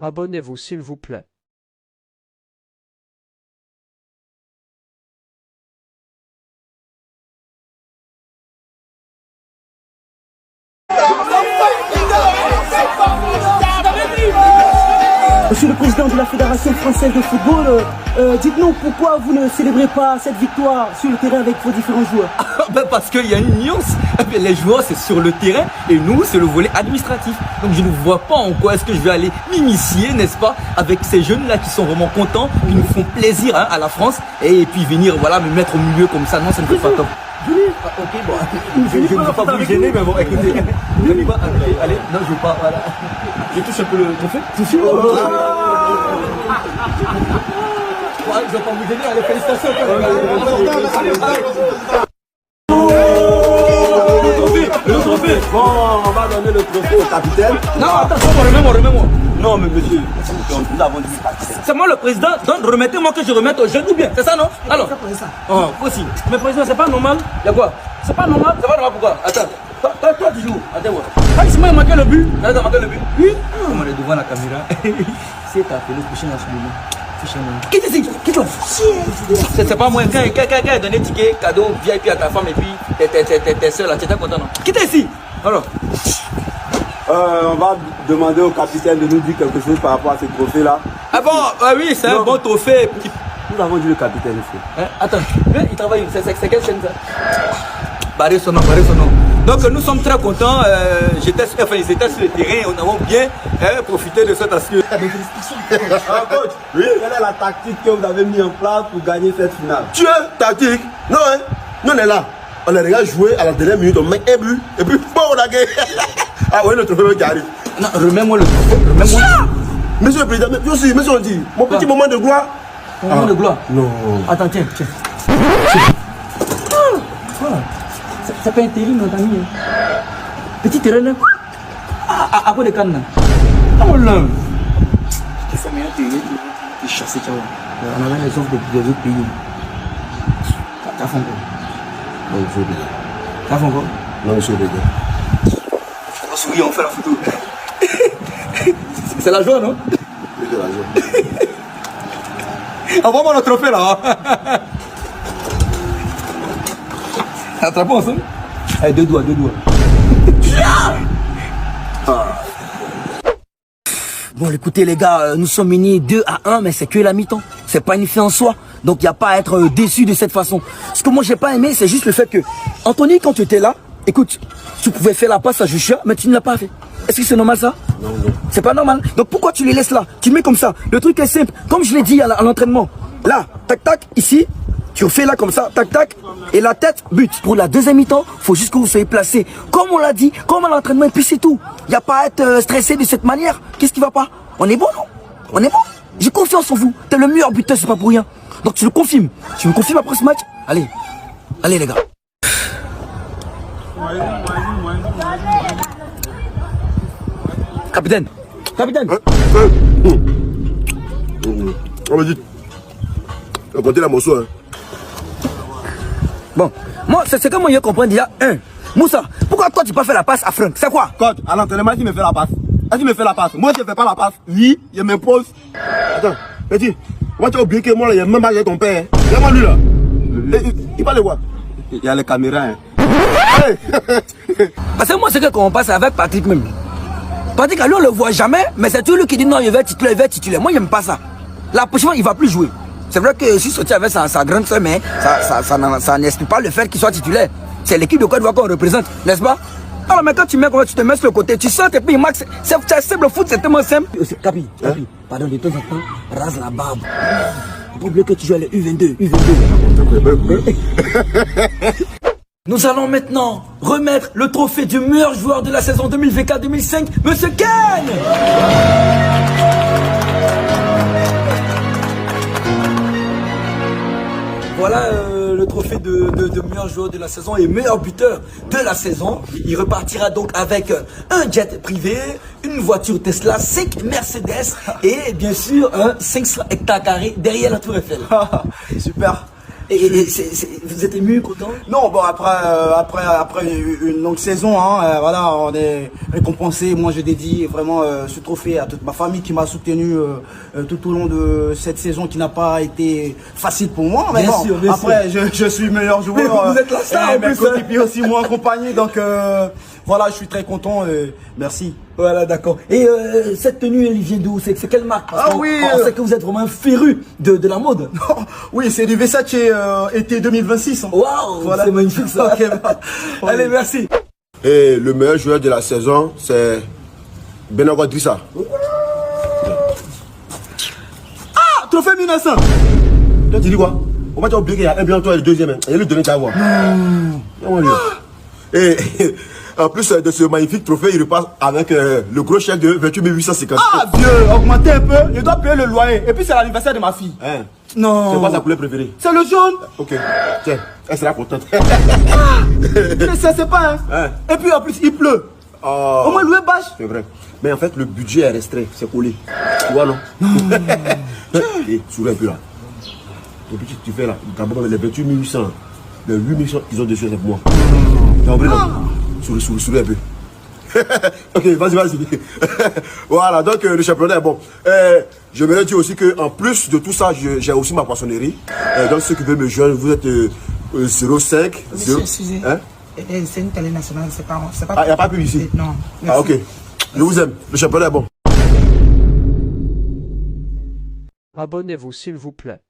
Abonnez-vous s'il vous plaît. Monsieur le Président de la Fédération Française de Football, dites-nous pourquoi vous ne célébrez pas cette victoire sur le terrain avec vos différents joueurs? Parce qu'il y a une nuance. Les joueurs, c'est sur le terrain et nous, c'est le volet administratif. Donc je ne vois pas en quoi est-ce que je vais aller m'initier, n'est-ce pas, avec ces jeunes-là qui sont vraiment contents, qui nous font plaisir à la France et puis venir voilà, me mettre au milieu comme ça. Non, ça ne fait pas top. Ok, bon, je ne veux pas vous gêner, mais bon, écoutez, on y va, allez, non, je veux pas, voilà. Je touche un peu le trophée. Touchez. Ouais, je vais pas vous gêner, allez, félicitations. Le trophée. Bon, on va donner le trophée au capitaine. Non, attention, remets-moi. Non, mais monsieur, nous avons dit capitaine. C'est moi le président, donc remettez-moi que je remette aux jeunes ou bien, c'est ça non? Alors, possible. Mais président, c'est pas normal. Y'a quoi? C'est pas normal. C'est pas normal pourquoi? Attends, toi tu joues. Attends-moi. Ah, il m'a marqué le but. T'as marqué le but? Oui. Comment on est devant la caméra? C'est appelé prochain à ce moment. Qui t'es ici? Qui toi? C'est pas moi. Quand a donné ticket, cadeau, VIP à ta femme et puis tes soeurs là, tu étais content non? Qui t'es ici? Alors. On va demander au capitaine de nous dire quelque chose par rapport à ce trophée-là. Ah bon? Ah oui, c'est un bon trophée. Nous avons dit le capitaine ici. Attends, il travaille, c'est quelle chaîne ça? Barré son nom. Donc nous sommes très contents, ils étaient sur le terrain, nous avons bien profité de cette astuce. Coach, oui. Quelle est la tactique que vous avez mis en place pour gagner cette finale? Tu es tactique? Non, hein? Nous on est là. On les regarde jouer à la dernière minute, on met un but, et puis bon, on a gagné. Ah oui, le trophée qui arrive. Non, remets-moi le trophée, Monsieur le Président, mais aussi, monsieur on dit, mon petit moment de gloire. Moment de gloire? Non. Attends, tiens. C'est pas intérim, notre ami. Petit terrain là. À quoi de canne? Oh là. Tu fais meilleur terrain, tu chasses, tu vois. On a les offres des autres pays. T'as fait encore? Non, il faut bien. T'as fait encore? Non, monsieur le Président. On sourit, on fait la photo. C'est la joie, non? C'est la joie. Envoie-moi le trophée là. Attrapons ensemble. Allez, deux doigts. Bon, écoutez les gars, nous sommes menés 2-1, mais c'est que la mi-temps. C'est pas une fin en soi. Donc il n'y a pas à être déçu de cette façon. Ce que moi j'ai pas aimé, c'est juste le fait que Anthony, quand tu étais là, écoute, tu pouvais faire la passe à Joshua, mais tu ne l'as pas fait. Est-ce que c'est normal ça? Non. C'est pas normal. Donc pourquoi tu les laisses là? Tu le mets comme ça. Le truc est simple. Comme je l'ai dit à l'entraînement. Là, tac, ici. Tu refais là comme ça, tac, et la tête, but. Pour la deuxième mi-temps, faut juste que vous soyez placé. Comme on l'a dit, comme à l'entraînement, et puis c'est tout. Il n'y a pas à être stressé de cette manière. Qu'est-ce qui va pas? On est bon, non? On est bon. J'ai confiance en vous. T'es le meilleur buteur, c'est pas pour rien. Donc tu le confirmes. Tu me confirmes après ce match? Allez les gars. Capitaine. On me dit. On compte la morceau, hein. Bon, moi, c'est comme je comprends déjà. Moussa, pourquoi toi tu pas fait la passe à Franck? C'est quoi? Coach, à l'entraînement, il me fait la passe. Il me fait la passe. Moi, je ne fais pas la passe. Oui, je m'impose. Attends, petit, moi tu as oublié que moi, là, il y a même avec ton père. Hein. Regarde-moi lui là. Il parle de quoi? Il y a les caméras. Hein. Hey. Parce que moi, c'est qu'on passe avec Patrick même. Patrick, lui, on le voit jamais, mais c'est toujours lui qui dit non, il va titulaire. Moi, j'aime pas ça. La prochaine fois, il va plus jouer. C'est vrai que je suis sorti avec sa grande soeur, mais ça n'explique pas le fait qu'il soit titulaire. C'est l'équipe de Côte d'Ivoire qu'on représente, n'est-ce pas? Alors, mais quand tu te mets sur le côté, tu sors et puis Max, c'est simple, le foot, c'est tellement simple. Capi, pardon, de temps en temps, rase la barbe. Pas oublier que tu joues à les U22. Nous allons maintenant remettre le trophée du meilleur joueur de la saison 2024-2005, Monsieur Ken. Voilà le trophée de meilleur joueur de la saison et meilleur buteur de la saison. Il repartira donc avec un jet privé, une voiture Tesla, 5 Mercedes et bien sûr un 500 hectares carrés derrière la Tour Eiffel. Super. Vous êtes ému, content? Non, bon, après une longue saison, hein, voilà, on est récompensé. Moi, je dédie vraiment ce trophée à toute ma famille qui m'a soutenu tout au long de cette saison qui n'a pas été facile pour moi. Mais bien bon, sûr, bien après, je suis meilleur joueur. Vous êtes la star, en mes plus, coéquipiers aussi m'ont accompagné. Donc, voilà, je suis très content. Merci. Voilà, d'accord. Et cette tenue, elle vient d'où? C'est quelle marque? Parce qu'on- oui, on sait que vous êtes vraiment un féru de la mode. Oui, c'est du Versace été 2026. Waouh, Voilà. c'est magnifique ça. Ok, bah, Allez, merci. Et le meilleur joueur de la saison, c'est Benago Drissa. Ah, trophée 1900. Toi, tu dis quoi? On va t'oublier qu'il y a un bien, toi et le deuxième. Hein. Et le donner, tu vas voir. Et en plus de ce magnifique trophée, il repasse avec le gros chèque de 28 850. Ah, vieux, augmentez un peu. Je dois payer le loyer. Et puis, c'est l'anniversaire de ma fille. Hein? Non. C'est quoi sa couleur préférée? C'est le jaune. Ok, tiens, elle sera contente. Mais ça, c'est pas, hein. Hein? Et puis, en plus, il pleut. Oh, Au moins, louer bâche. c'est vrai. Mais en fait, le budget est restreint, c'est collé. Tu vois, non? Et souris un peu là. Depuis que tu fais là, d'abord les 28 800, les 8 800 qu'ils ont dessus, c'est pour moi. T'as compris, non? Souris un peu. Ok, vas-y. Voilà, donc le championnat est bon. J'aimerais dire aussi qu'en plus de tout ça, j'ai aussi ma poissonnerie. Donc ceux qui veulent me joindre, vous êtes 05. Monsieur, excusez. Hein? C'est une télé nationale, c'est pas. Ah, il n'y a pas de pub ici? Non. Ah, ok. Je vous aime. Le championnat est bon. Abonnez-vous s'il vous plaît.